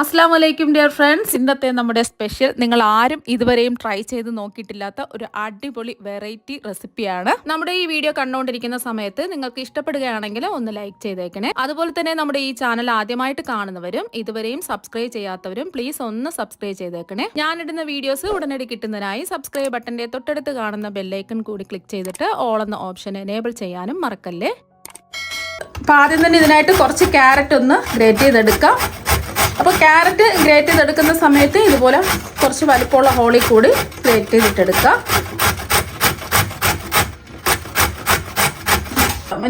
അസ്സലാമു അലൈക്കും dear friends. ഇന്നത്തെ നമ്മുടെ സ്പെഷ്യൽ നിങ്ങൾ ആരും ഇതുവരെയും ട്രൈ ചെയ്ത് നോക്കിയിട്ടില്ലാത്ത ഒരു അടിപൊളി വെറൈറ്റി റെസിപ്പിയാണ്. നമ്മുടെ ഈ വീഡിയോ കണ്ടുകൊണ്ടിരിക്കുന്ന സമയത്ത് നിങ്ങൾക്ക് ഇഷ്ടപ്പെടുകയാണെങ്കിൽ ഒന്ന് ലൈക്ക് ചെയ്തേക്കണേ. അതുപോലെ തന്നെ നമ്മുടെ ഈ ചാനൽ ആദ്യമായിട്ട് കാണുന്നവരും ഇതുവരെയും സബ്സ്ക്രൈബ് ചെയ്യാത്തവരും പ്ലീസ് ഒന്ന് സബ്സ്ക്രൈബ് ചെയ്തേക്കണേ. ഞാനിടുന്ന വീഡിയോസ് ഉടനടി കിട്ടുന്നതിനായി സബ്സ്ക്രൈബ് ബട്ടന്റെ തൊട്ടടുത്ത് കാണുന്ന ബെല്ലൈക്കൺ കൂടി ക്ലിക്ക് ചെയ്തിട്ട് ഓൾ എന്ന ഓപ്ഷൻ എനേബിൾ ചെയ്യാനും മറക്കല്ലേ. അപ്പോൾ ആദ്യം തന്നെ ഇതിനായിട്ട് കുറച്ച് ക്യാരറ്റ് ഒന്ന് ഗ്രേറ്റ് ചെയ്തെടുക്കാം. അപ്പോൾ ക്യാരറ്റ് ഗ്രേറ്റ് ചെയ്തെടുക്കുന്ന സമയത്ത് ഇതുപോലെ കുറച്ച് വലിപ്പമുള്ള ഹോളിൽ കൂടി ഗ്രേറ്റ് ചെയ്തിട്ടെടുക്കുക.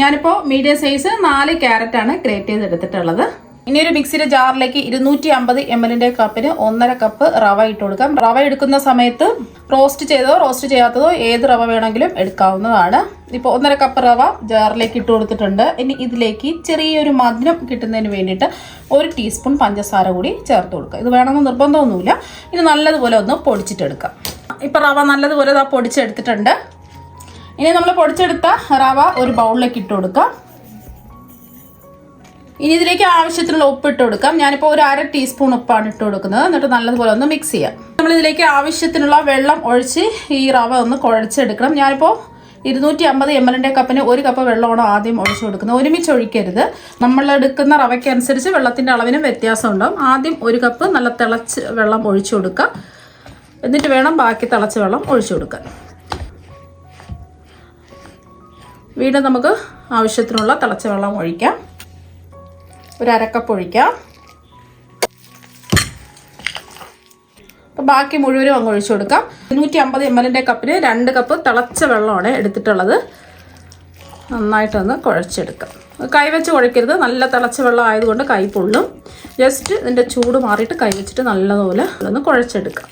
ഞാനിപ്പോൾ മീഡിയം സൈസ് 4 ക്യാരറ്റാണ് ഗ്രേറ്റ് ചെയ്തെടുത്തിട്ടുള്ളത്. ഇനി ഒരു മിക്സിയുടെ ജാറിലേക്ക് 250 ml കപ്പിന് 1.5 കപ്പ് റവ ഇട്ട് കൊടുക്കാം. റവ എടുക്കുന്ന സമയത്ത് റോസ്റ്റ് ചെയ്തതോ റോസ്റ്റ് ചെയ്യാത്തതോ ഏത് റവ വേണമെങ്കിലും എടുക്കാവുന്നതാണ്. ഇപ്പോൾ 1.5 കപ്പ് റവ ജാറിലേക്ക് ഇട്ട് കൊടുത്തിട്ടുണ്ട്. ഇനി ഇതിലേക്ക് ചെറിയൊരു മധുരം കിട്ടുന്നതിന് വേണ്ടിയിട്ട് 1 ടീസ്പൂൺ പഞ്ചസാര കൂടി ചേർത്ത് കൊടുക്കുക. ഇത് വേണമെന്ന് നിർബന്ധമൊന്നുമില്ല. ഇത് നല്ലതുപോലെ ഒന്ന് പൊടിച്ചിട്ടെടുക്കാം. ഇപ്പോൾ റവ നല്ലതുപോലെ പൊടിച്ചെടുത്തിട്ടുണ്ട്. ഇനി നമ്മൾ പൊടിച്ചെടുത്ത റവ ഒരു ബൗളിലേക്ക് ഇട്ട് കൊടുക്കാം. ഇനി ഇതിലേക്ക് ആവശ്യത്തിനുള്ള ഉപ്പ് ഇട്ട് കൊടുക്കാം. ഞാനിപ്പോൾ ഒരു 1/2 ടീസ്പൂൺ ഉപ്പാണ് ഇട്ട് കൊടുക്കുന്നത്. എന്നിട്ട് നല്ലതുപോലെ ഒന്ന് മിക്സ് ചെയ്യാം. നമ്മളിതിലേക്ക് ആവശ്യത്തിനുള്ള വെള്ളം ഒഴിച്ച് ഈ റവ ഒന്ന് കുഴച്ചെടുക്കണം. ഞാനിപ്പോൾ 250 ml കപ്പിന് 1 കപ്പ് വെള്ളമാണ് ആദ്യം ഒഴിച്ചു കൊടുക്കുന്നത്. ഒരുമിച്ച് ഒഴിക്കരുത്. നമ്മൾ എടുക്കുന്ന റവയ്ക്ക് അനുസരിച്ച് വെള്ളത്തിൻ്റെ അളവിനും വ്യത്യാസം ഉണ്ടാവും. ആദ്യം 1 കപ്പ് നല്ല തിളച്ച് വെള്ളം ഒഴിച്ചു കൊടുക്കുക. എന്നിട്ട് വേണം ബാക്കി തിളച്ച വെള്ളം ഒഴിച്ചു കൊടുക്കാൻ. വീണ്ടും നമുക്ക് ആവശ്യത്തിനുള്ള തിളച്ച വെള്ളം ഒഴിക്കാം. ഒരു 1/2 കപ്പ് ഒഴിക്കാം. അപ്പോൾ ബാക്കി മുഴുവനും അങ്ങ് ഒഴിച്ചു കൊടുക്കാം. 250 ml കപ്പിന് 2 കപ്പ് തിളച്ച വെള്ളമാണ് എടുത്തിട്ടുള്ളത്. നന്നായിട്ടൊന്ന് കുഴച്ചെടുക്കാം. കൈവച്ച് കുഴക്കരുത്. നല്ല തിളച്ച വെള്ളം ആയതുകൊണ്ട് കൈ പൊള്ളും. ജസ്റ്റ് ഇതിൻ്റെ ചൂട് മാറിയിട്ട് കൈ വെച്ചിട്ട് നല്ലതുപോലെ ഒന്ന് കുഴച്ചെടുക്കാം.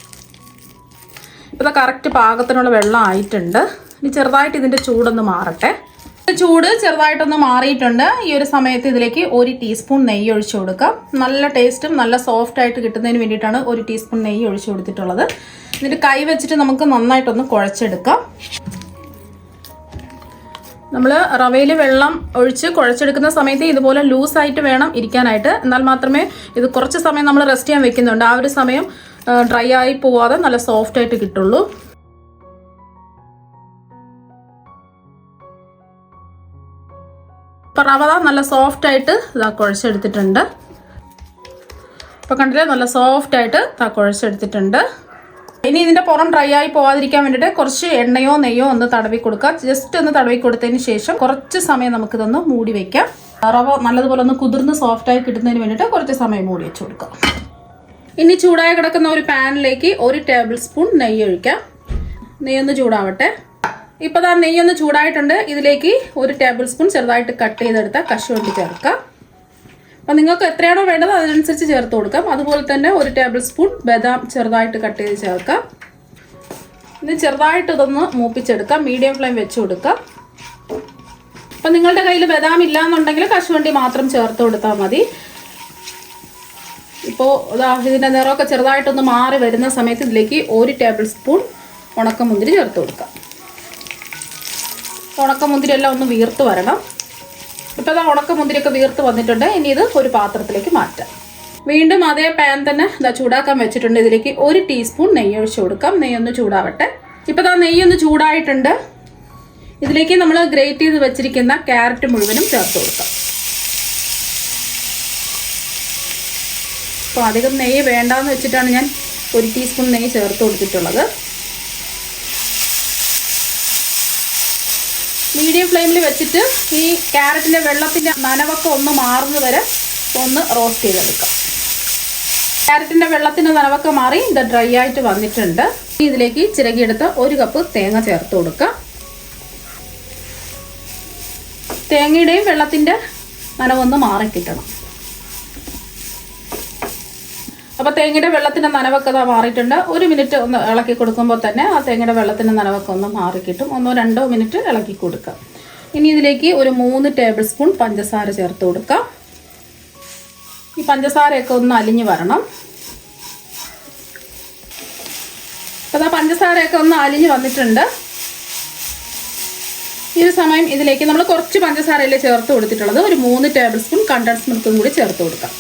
ഇപ്പോൾ കറക്റ്റ് പാകത്തിനുള്ള വെള്ളം ആയിട്ടുണ്ട്. ഇനി ചെറുതായിട്ട് ഇതിൻ്റെ ചൂടൊന്ന് മാറട്ടെ. ചൂട് ചെറുതായിട്ടൊന്ന് മാറിയിട്ടുണ്ട്. ഈ ഒരു സമയത്ത് ഇതിലേക്ക് 1 ടീസ്പൂൺ നെയ്യ് ഒഴിച്ചു കൊടുക്കാം. നല്ല ടേസ്റ്റും നല്ല സോഫ്റ്റ് ആയിട്ട് കിട്ടുന്നതിന് വേണ്ടിയിട്ടാണ് 1 ടീസ്പൂൺ നെയ്യ് ഒഴിച്ചു കൊടുത്തിട്ടുള്ളത്. എന്നിട്ട് കൈ വെച്ചിട്ട് നമുക്ക് നന്നായിട്ടൊന്ന് കുഴച്ചെടുക്കാം. നമ്മൾ റവയിൽ വെള്ളം ഒഴിച്ച് കുഴച്ചെടുക്കുന്ന സമയത്ത് ഇതുപോലെ ലൂസായിട്ട് വേണം ഇരിക്കാനായിട്ട്. എന്നാൽ മാത്രമേ ഇത് കുറച്ച് സമയം നമ്മൾ റെസ്റ്റ് ചെയ്യാൻ വെക്കുന്നുണ്ട്. ആ ഒരു സമയം ഡ്രൈ ആയി പോവാതെ നല്ല സോഫ്റ്റ് ആയിട്ട് കിട്ടുള്ളൂ. ഇപ്പോൾ റവ നല്ല സോഫ്റ്റ് ആയിട്ട് കുഴച്ചെടുത്തിട്ടുണ്ട്. ഇപ്പോൾ കണ്ടില്ലേ, നല്ല സോഫ്റ്റ് ആയിട്ട് കുഴച്ചെടുത്തിട്ടുണ്ട്. ഇനി ഇതിൻ്റെ പുറം ഡ്രൈ ആയി പോവാതിരിക്കാൻ വേണ്ടിയിട്ട് കുറച്ച് എണ്ണയോ നെയ്യോ ഒന്ന് തടവി കൊടുക്കുക. ജസ്റ്റ് ഒന്ന് തടവി കൊടുത്തതിന് ശേഷം കുറച്ച് സമയം നമുക്കിതൊന്ന് മൂടി വയ്ക്കാം. റവ നല്ലതുപോലെ ഒന്ന് കുതിർന്ന് സോഫ്റ്റായി കിട്ടുന്നതിന് വേണ്ടിയിട്ട് കുറച്ച് സമയം മൂടി വെച്ച് കൊടുക്കാം. ഇനി ചൂടായി കിടക്കുന്ന ഒരു പാനിലേക്ക് 1 ടേബിൾ സ്പൂൺ നെയ്യ് ഒഴിക്കാം. നെയ്യൊന്ന് ചൂടാവട്ടെ. ഇപ്പോൾ നെയ്യൊന്ന് ചൂടായിട്ടുണ്ട്. ഇതിലേക്ക് 1 ടേബിൾ സ്പൂൺ ചെറുതായിട്ട് കട്ട് ചെയ്തെടുത്ത കശുവണ്ടി ചേർക്കാം. അപ്പോൾ നിങ്ങൾക്ക് എത്രയാണോ വേണ്ടത് അതിനനുസരിച്ച് ചേർത്ത് കൊടുക്കാം. അതുപോലെ തന്നെ 1 ടേബിൾ സ്പൂൺ ബദാം ചെറുതായിട്ട് കട്ട് ചെയ്ത് ചേർക്കാം. ഇത് ചെറുതായിട്ട് ഇതൊന്ന് മൂപ്പിച്ചെടുക്കാം. മീഡിയം ഫ്ലെയിം വെച്ച് കൊടുക്കാം. അപ്പം നിങ്ങളുടെ കയ്യിൽ ബദാം ഇല്ല എന്നുണ്ടെങ്കിൽ കശുവണ്ടി മാത്രം ചേർത്ത് കൊടുത്താൽ മതി. ഇപ്പോൾ ഇതിൻ്റെ നിറമൊക്കെ ചെറുതായിട്ടൊന്ന് മാറി വരുന്ന സമയത്ത് ഇതിലേക്ക് 1 ടേബിൾ സ്പൂൺ ഉണക്കമുന്തിരി ചേർത്ത് കൊടുക്കാം. ഉണക്കമുന്തിരി എല്ലാം ഒന്ന് വീർത്ത് വരണം. ഇപ്പോൾ ഉണക്കമുന്തിരിയൊക്കെ വീർത്ത് വന്നിട്ടുണ്ട്. ഇനി ഇത് ഒരു പാത്രത്തിലേക്ക് മാറ്റാം. വീണ്ടും അതേ പാൻ തന്നെ ചൂടാക്കാൻ വെച്ചിട്ടുണ്ട്. ഇതിലേക്ക് 1 ടീസ്പൂൺ നെയ്യ് ഒഴിച്ച് കൊടുക്കാം. നെയ്യൊന്ന് ചൂടാവട്ടെ. ഇപ്പോൾ നെയ്യൊന്ന് ചൂടായിട്ടുണ്ട്. ഇതിലേക്ക് നമ്മൾ ഗ്രേറ്റ് ചെയ്ത് വെച്ചിരിക്കുന്ന ക്യാരറ്റ് മുഴുവനും ചേർത്ത് കൊടുക്കാം. അപ്പോൾ അധികം നെയ്യ് വേണ്ടാന്ന് വെച്ചിട്ടാണ് ഞാൻ 1 ടീസ്പൂൺ നെയ്യ് ചേർത്ത് കൊടുത്തിട്ടുള്ളത്. മീഡിയം ഫ്ലെയിമിൽ വെച്ചിട്ട് ഈ ക്യാരറ്റിൻ്റെ വെള്ളത്തിൻ്റെ നനവൊക്കെ ഒന്ന് മാറുന്നത് വരെ ഒന്ന് റോസ്റ്റ് ചെയ്തെടുക്കാം. ക്യാരറ്റിൻ്റെ വെള്ളത്തിൻ്റെ നനവൊക്കെ മാറി ഇത് ഡ്രൈ ആയിട്ട് വന്നിട്ടുണ്ട്. ഇതിലേക്ക് ചിരകിയെടുത്ത 1 കപ്പ് തേങ്ങ ചേർത്ത് കൊടുക്കാം. തേങ്ങയുടെയും വെള്ളത്തിൻ്റെ നനവൊന്ന് മാറിക്കിട്ടണം. അപ്പോൾ തേങ്ങയുടെ വെള്ളത്തിൻ്റെ നനവൊക്കെ മാറിയിട്ടുണ്ട്. 1 മിനിറ്റ് ഒന്ന് ഇളക്കി കൊടുക്കുമ്പോൾ തന്നെ ആ തേങ്ങയുടെ വെള്ളത്തിൻ്റെ നനവൊക്കെ ഒന്ന് മാറിക്കിട്ടും. 1-2 മിനിറ്റ് ഇളക്കി കൊടുക്കാം. ഇനി ഇതിലേക്ക് ഒരു 3 ടേബിൾ സ്പൂൺ പഞ്ചസാര ചേർത്ത് കൊടുക്കാം. ഈ പഞ്ചസാരയൊക്കെ ഒന്ന് അലിഞ്ഞ് വരണം. അപ്പോൾ പഞ്ചസാരയൊക്കെ ഒന്ന് അലിഞ്ഞ് വന്നിട്ടുണ്ട്. ഈ ഒരു സമയം ഇതിലേക്ക് നമ്മൾ കുറച്ച് പഞ്ചസാരയിലേ ചേർത്ത് കൊടുത്തിട്ടുള്ളത്. ഒരു 3 ടേബിൾ സ്പൂൺ കണ്ടൻസ് മിൽക്കും കൂടി ചേർത്ത് കൊടുക്കാം.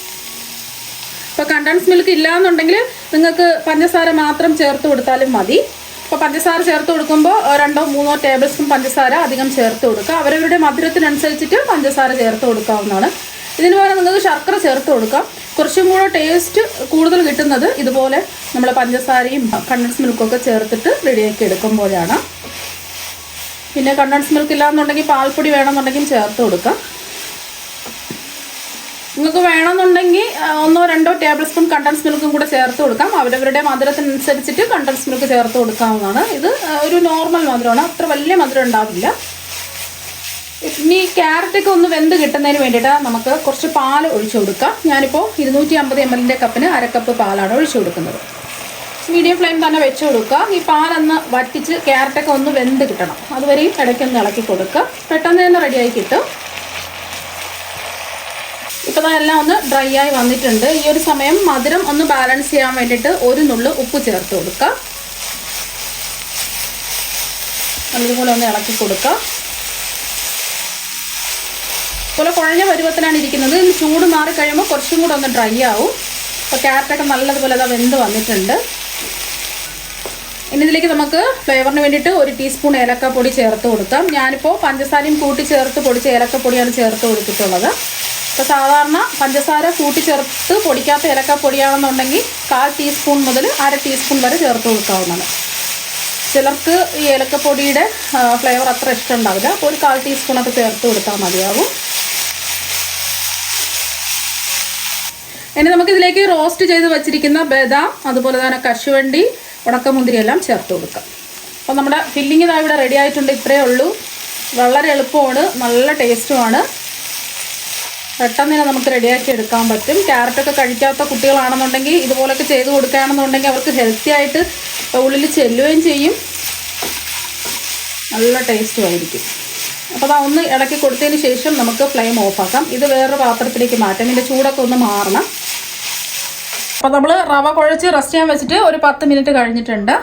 ഇപ്പോൾ കണ്ടൻസ് മിൽക്ക് ഇല്ലയെന്നുണ്ടെങ്കിൽ നിങ്ങൾക്ക് പഞ്ചസാര മാത്രം ചേർത്ത് കൊടുത്താലും മതി. അപ്പോൾ പഞ്ചസാര ചേർത്ത് കൊടുക്കുമ്പോൾ 2-3 ടേബിൾ സ്പൂൺ പഞ്ചസാര അധികം ചേർത്ത് കൊടുക്കുക. അവരവരുടെ മധുരത്തിനനുസരിച്ചിട്ട് പഞ്ചസാര ചേർത്ത് കൊടുക്കാവുന്നതാണ്. ഇതിന് പകരം നിങ്ങൾക്ക് ശർക്കര ചേർത്ത് കൊടുക്കാം. കുറച്ചും കൂടെ ടേസ്റ്റ് കൂടുതൽ കിട്ടുന്നത് ഇതുപോലെ നമ്മൾ പഞ്ചസാരയും കണ്ടൻസ് മിൽക്കൊക്കെ ചേർത്തിട്ട് റെഡിയാക്കി എടുക്കുമ്പോഴാണ്. പിന്നെ കണ്ടൻസ് മിൽക്ക് ഇല്ലാന്നുണ്ടെങ്കിൽ പാൽപ്പൊടി വേണമെന്നുണ്ടെങ്കിൽ ചേർത്ത് കൊടുക്കാം. നിങ്ങൾക്ക് വേണമെന്നുണ്ടെങ്കിൽ 1-2 ടേബിൾ സ്പൂൺ കണ്ടൻസ് മിൽക്കും കൂടെ ചേർത്ത് കൊടുക്കാം. അവരവരുടെ മധുരത്തിനനുസരിച്ചിട്ട് കണ്ടൻസ് മിൽക്ക് ചേർത്ത് കൊടുക്കാവുന്നതാണ്. ഇത് ഒരു നോർമൽ മധുരമാണ്, അത്ര വലിയ മധുരം ഉണ്ടാവില്ല. ഇനി ക്യാരറ്റൊക്കെ ഒന്ന് വെന്ത് കിട്ടുന്നതിന് വേണ്ടിയിട്ട് നമുക്ക് കുറച്ച് പാൽ ഒഴിച്ചു കൊടുക്കാം. ഞാനിപ്പോൾ 250 ml കപ്പിന് 1/2 കപ്പ് പാലാണ് ഒഴിച്ചു കൊടുക്കുന്നത്. മീഡിയം ഫ്ലെയിം തന്നെ വെച്ച് കൊടുക്കുക. ഈ പാലൊന്ന് വറ്റിച്ച് ക്യാരറ്റൊക്കെ ഒന്ന് വെന്ത് കിട്ടണം, അതുവരെയും ഇടയ്ക്കൊന്ന് ഇളക്കി കൊടുക്കുക. പെട്ടെന്ന് തന്നെ റെഡിയായി കിട്ടും. ഇപ്പോൾ എല്ലാം ഒന്ന് ഡ്രൈ ആയി വന്നിട്ടുണ്ട്. ഈ ഒരു സമയം മധുരം ഒന്ന് ബാലൻസ് ചെയ്യാൻ വേണ്ടിയിട്ട് 1 നുള്ള് ഉപ്പ് ചേർത്ത് കൊടുക്കുക. നല്ലതുപോലെ ഒന്ന് ഇളക്കി കൊടുക്കുക. അതുപോലെ കുഴഞ്ഞ പരുവത്തിലാണ് ഇരിക്കുന്നത്. ഇനി ചൂട് മാറി കഴിയുമ്പോൾ കുറച്ചും കൂടെ ഒന്ന് ഡ്രൈ ആവും. അപ്പോൾ ക്യാരറ്റൊക്കെ നല്ലതുപോലെ വെന്ത് വന്നിട്ടുണ്ട്. ഇനി ഇതിലേക്ക് നമുക്ക് ഫ്ലേവറിന് വേണ്ടിയിട്ട് 1 ടീസ്പൂൺ ഏലക്കപ്പൊടി ചേർത്ത് കൊടുക്കാം. ഞാനിപ്പോൾ പഞ്ചസാരയും കൂട്ടി ചേർത്ത് പൊടിച്ച ഏലക്കപ്പൊടിയാണ് ചേർത്ത് കൊടുത്തിട്ടുള്ളത്. ഇപ്പോൾ സാധാരണ പഞ്ചസാര കൂട്ടി ചേർത്ത് പൊടിക്കാത്ത ഏലക്കപ്പൊടിയാണെന്നുണ്ടെങ്കിൽ 1/4 ടീസ്പൂൺ മുതൽ 1/2 ടീസ്പൂൺ വരെ ചേർത്ത് കൊടുക്കാവുന്നതാണ്. ചിലർക്ക് ഈ ഏലക്കപ്പൊടിയുടെ ഫ്ലേവർ അത്ര ഇഷ്ടമുണ്ടാവില്ല. അപ്പോൾ ഒരു 1/4 ടീസ്പൂണൊക്കെ ചേർത്ത് കൊടുത്താൽ മതിയാവും. ഇനി നമുക്കിതിലേക്ക് റോസ്റ്റ് ചെയ്ത് വെച്ചിരിക്കുന്ന ബദാം, അതുപോലെ തന്നെ കശുവണ്ടി, ഉണക്കമുന്തിരി എല്ലാം ചേർത്ത് കൊടുക്കാം. അപ്പോൾ നമ്മുടെ ഫില്ലിങ് ഇതാ ഇവിടെ റെഡി ആയിട്ടുണ്ട്. ഇത്രയേ ഉള്ളൂ. വളരെ എളുപ്പമാണ്, നല്ല ടേസ്റ്റുമാണ്. പെട്ടെന്ന് തന്നെ നമുക്ക് റെഡിയാക്കി എടുക്കാൻ പറ്റും. ക്യാരറ്റൊക്കെ കഴിക്കാത്ത കുട്ടികളാണെന്നുണ്ടെങ്കിൽ ഇതുപോലൊക്കെ ചെയ്ത് കൊടുക്കുകയാണെന്നുണ്ടെങ്കിൽ അവർക്ക് ഹെൽത്തി ആയിട്ട് ഉള്ളിൽ ചെല്ലുകയും ചെയ്യും, നല്ല ടേസ്റ്റും ആയിരിക്കും. അപ്പോൾ അതാ ഒന്ന് ഇളക്കി കൊടുത്തതിന് ശേഷം നമുക്ക് ഫ്ലെയിം ഓഫാക്കാം. ഇത് വേറൊരു പാത്രത്തിലേക്ക് മാറ്റാം. ഇതിൻ്റെ ചൂടൊക്കെ ഒന്ന് മാറണം. അപ്പോൾ നമ്മൾ റവ കുഴച്ച് റെസ്റ്റ് ചെയ്യാൻ വെച്ചിട്ട് ഒരു 10 മിനിറ്റ് കഴിഞ്ഞിട്ടുണ്ട്.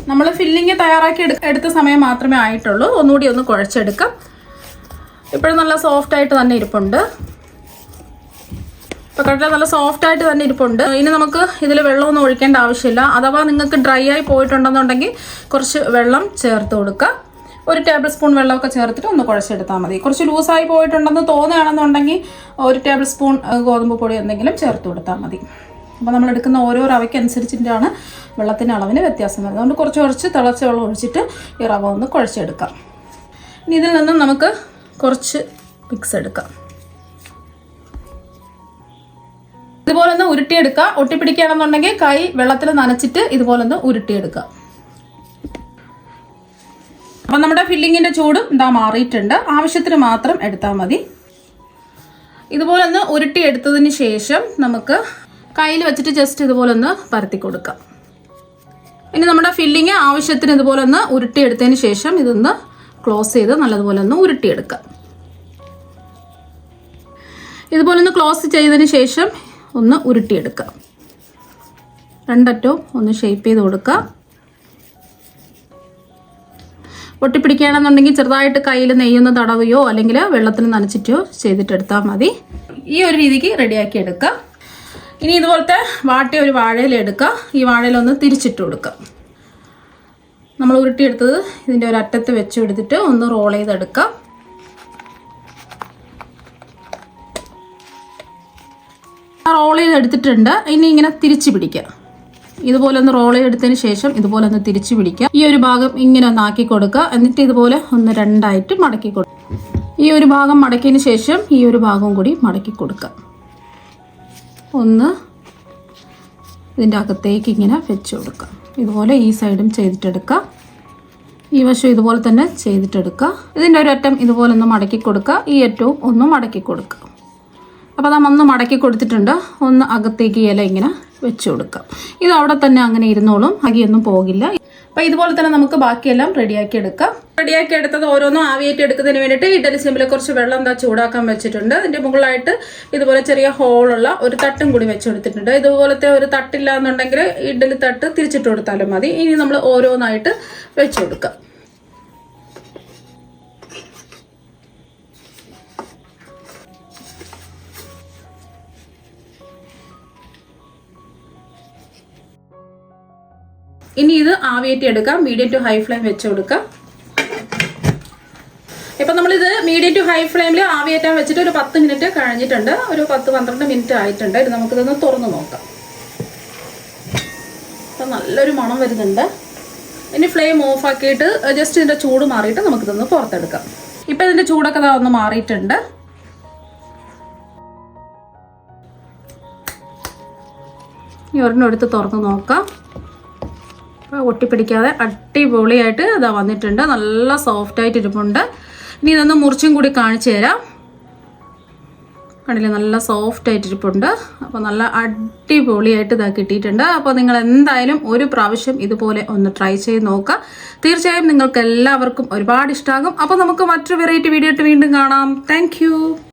നമ്മൾ ഫില്ലിങ് തയ്യാറാക്കി എടുത്ത സമയം മാത്രമേ ആയിട്ടുള്ളൂ. ഒന്നുകൂടി ഒന്ന് കുഴച്ചെടുക്കാം. ഇപ്പോഴും നല്ല സോഫ്റ്റായിട്ട് തന്നെ ഇരിപ്പുണ്ട്. ഇപ്പോൾ കണ്ടിട്ട് നല്ല സോഫ്റ്റായിട്ട് തന്നെ ഇരിപ്പുണ്ട്. ഇനി നമുക്ക് ഇതിൽ വെള്ളമൊന്നും ഒഴിക്കേണ്ട ആവശ്യമില്ല. അഥവാ നിങ്ങൾക്ക് ഡ്രൈ ആയി പോയിട്ടുണ്ടെന്നുണ്ടെങ്കിൽ കുറച്ച് വെള്ളം ചേർത്ത് കൊടുക്കുക. 1 ടേബിൾ സ്പൂൺ വെള്ളമൊക്കെ ചേർത്തിട്ട് ഒന്ന് കുഴച്ചെടുത്താൽ മതി. കുറച്ച് ലൂസായി പോയിട്ടുണ്ടെന്ന് തോന്നുകയാണെന്നുണ്ടെങ്കിൽ 1 ടേബിൾ സ്പൂൺ ഗോതമ്പ് പൊടി എന്തെങ്കിലും ചേർത്ത് കൊടുത്താൽ മതി. അപ്പോൾ നമ്മൾ എടുക്കുന്ന ഓരോ റവയ്ക്ക് അനുസരിച്ചിട്ടാണ് വെള്ളത്തിൻ്റെ അളവിന് വ്യത്യാസം വരുന്നത്. അതുകൊണ്ട് കുറച്ച് തിളച്ച വെള്ളം ഒഴിച്ചിട്ട് ഈ റവ ഒന്ന് കുഴച്ചെടുക്കാം. ഇനി ഇതിൽ നിന്നും നമുക്ക് കുറച്ച് മിക്സ് എടുക്കാം. ഇതുപോലെ ഒന്ന് ഉരുട്ടിയെടുക്കുക. ഒട്ടിപ്പിടിക്കുകയാണെന്നുണ്ടെങ്കിൽ കൈ വെള്ളത്തിൽ നനച്ചിട്ട് ഇതുപോലെ ഒന്ന് ഉരുട്ടിയെടുക്കുക. അപ്പം നമ്മുടെ ഫില്ലിങ്ങിൻ്റെ ചൂടും ഇതാ മാറിയിട്ടുണ്ട്. ആവശ്യത്തിന് മാത്രം എടുത്താൽ മതി. ഇതുപോലെ ഒന്ന് ഉരുട്ടിയെടുത്തതിന് ശേഷം നമുക്ക് കയ്യിൽ വെച്ചിട്ട് ജസ്റ്റ് ഇതുപോലെ ഒന്ന് പരത്തി കൊടുക്കാം. ഇനി നമ്മുടെ ഫില്ലിങ് ആവശ്യത്തിന് ഇതുപോലെ ഒന്ന് ഉരുട്ടിയെടുത്തതിന് ശേഷം ഇതൊന്ന് ക്ലോസ് ചെയ്ത് നല്ലതുപോലെ ഒന്ന് ഉരുട്ടിയെടുക്കാം. ഇതുപോലെ ഒന്ന് ക്ലോസ് ചെയ്തതിന് ശേഷം ഒന്ന് ഉരുട്ടിയെടുക്കാം. രണ്ടറ്റവും ഒന്ന് ഷേപ്പ് ചെയ്ത് കൊടുക്കുക. ഒട്ടിപ്പിടിക്കുകയാണെന്നുണ്ടെങ്കിൽ ചെറുതായിട്ട് കയ്യിൽ നെയ്യൊന്ന് തടവുകയോ അല്ലെങ്കിൽ വെള്ളത്തിൽ നനച്ചിട്ടോ ചെയ്തിട്ടെടുത്താൽ മതി. ഈ ഒരു രീതിക്ക് റെഡിയാക്കി എടുക്കുക. ഇനി ഇതുപോലത്തെ വാട്ടിയ ഒരു വാഴയില എടുക്കുക. ഈ വാഴയിലൊന്ന് തിരിച്ചിട്ട് കൊടുക്കുക. നമ്മൾ ഉരുട്ടിയെടുത്തത് ഇതിൻ്റെ ഒരു അറ്റത്ത് വെച്ച് എടുത്തിട്ട് ഒന്ന് റോൾ ചെയ്തെടുക്കുക. റോൾ ചെയ്തെടുത്തിട്ടുണ്ട്. ഇനി ഇങ്ങനെ തിരിച്ച് പിടിക്കുക. ഇതുപോലെ ഒന്ന് റോൾ ചെയ്തെടുത്തതിന് ശേഷം ഇതുപോലെ ഒന്ന് തിരിച്ച് പിടിക്കുക. ഈ ഒരു ഭാഗം ഇങ്ങനെ ഒന്ന് ആക്കി കൊടുക്കുക. എന്നിട്ട് ഇതുപോലെ ഒന്ന് രണ്ടായിട്ട് മടക്കി കൊടുക്കുക. ഈ ഒരു ഭാഗം മടക്കിയതിന് ശേഷം ഈ ഒരു ഭാഗവും കൂടി മടക്കി കൊടുക്കുക. ഒന്ന് ഇതിൻ്റെ അകത്തേക്ക് ഇങ്ങനെ വെച്ച് കൊടുക്കുക. ഇതുപോലെ ഈ സൈഡും ചെയ്തിട്ടെടുക്കുക. ഈ വശം ഇതുപോലെ തന്നെ ചെയ്തിട്ടെടുക്കുക. ഇതിൻ്റെ ഒരു അറ്റം ഇതുപോലെ ഒന്ന് മടക്കി കൊടുക്കുക. ഈ അറ്റവും ഒന്ന് മടക്കി കൊടുക്കുക. അപ്പോൾ നമ്മൾ ഒന്ന് മടക്കി കൊടുത്തിട്ടുണ്ട്. ഒന്ന് അകത്തേക്ക് ഇല ഇങ്ങനെ വെച്ച് കൊടുക്കാം. ഇത് അവിടെ തന്നെ അങ്ങനെ ഇരുന്നോളും, അകിയൊന്നും പോകില്ല. അപ്പോൾ ഇതുപോലെ തന്നെ നമുക്ക് ബാക്കിയെല്ലാം റെഡിയാക്കി എടുക്കാം. റെഡിയാക്കി എടുത്തത് ഓരോന്നും ആവിയേറ്റ് എടുക്കുന്നതിന് വേണ്ടിയിട്ട് ഇഡലി ചെമ്പിൽ കുറച്ച് വെള്ളം ചൂടാക്കാൻ വെച്ചിട്ടുണ്ട്. ഇതിൻ്റെ മുകളിലായിട്ട് ഇതുപോലെ ചെറിയ ഹോളുള്ള ഒരു തട്ടും കൂടി വെച്ചെടുത്തിട്ടുണ്ട്. ഇതുപോലത്തെ ഒരു തട്ടില്ല എന്നുണ്ടെങ്കിൽ ഇഡലി തട്ട് തിരിച്ചിട്ട് കൊടുത്താലും മതി. ഇനി നമ്മൾ ഓരോന്നായിട്ട് വെച്ച് കൊടുക്കാം. ഇനി ഇത് ആവിയേറ്റി എടുക്കാം. മീഡിയം ടു ഹൈ ഫ്ലെയിം വെച്ച് കൊടുക്കാം. ഇപ്പം നമ്മളിത് മീഡിയം ടു ഹൈ ഫ്ലെയിമിൽ ആവിയേറ്റാൻ വെച്ചിട്ട് ഒരു 10 മിനിറ്റ് കഴിഞ്ഞിട്ടുണ്ട്. ഒരു 10-12 മിനിറ്റ് ആയിട്ടുണ്ട്. ഇത് നമുക്കിതൊന്ന് തുറന്ന് നോക്കാം. അപ്പം നല്ലൊരു മണം വരുന്നുണ്ട്. ഇനി ഫ്ലെയിം ഓഫ് ആക്കിയിട്ട് ജസ്റ്റ് ഇതിൻ്റെ ചൂട് മാറിയിട്ട് നമുക്കിതൊന്ന് പുറത്തെടുക്കാം. ഇപ്പം ഇതിൻ്റെ ചൂടൊക്കെ ഒന്ന് മാറിയിട്ടുണ്ട്. ഇനി ഒരെണ്ണം എടുത്ത് തുറന്ന് നോക്കാം. ഒട്ടിപ്പിടിക്കാതെ അടിപൊളിയായിട്ട് ഇതാ വന്നിട്ടുണ്ട്. നല്ല സോഫ്റ്റായിട്ട് ഇരിപ്പുണ്ട്. ഇനി ഇതൊന്ന് മുറിച്ചും കൂടി കാണിച്ചു തരാം. കണ്ടില്ലേ, നല്ല സോഫ്റ്റായിട്ട് ഇരിപ്പുണ്ട്. അപ്പോൾ നല്ല അടിപൊളിയായിട്ട് ഇതാ കിട്ടിയിട്ടുണ്ട്. അപ്പോൾ നിങ്ങൾ എന്തായാലും ഒരു പ്രാവശ്യം ഇതുപോലെ ഒന്ന് ട്രൈ ചെയ്ത് നോക്കുക. തീർച്ചയായും നിങ്ങൾക്ക് എല്ലാവർക്കും ഒരുപാട് ഇഷ്ടമാകും. അപ്പോൾ നമുക്ക് മറ്റൊരു വെറൈറ്റി വീഡിയോ ആയിട്ട് വീണ്ടും കാണാം. താങ്ക്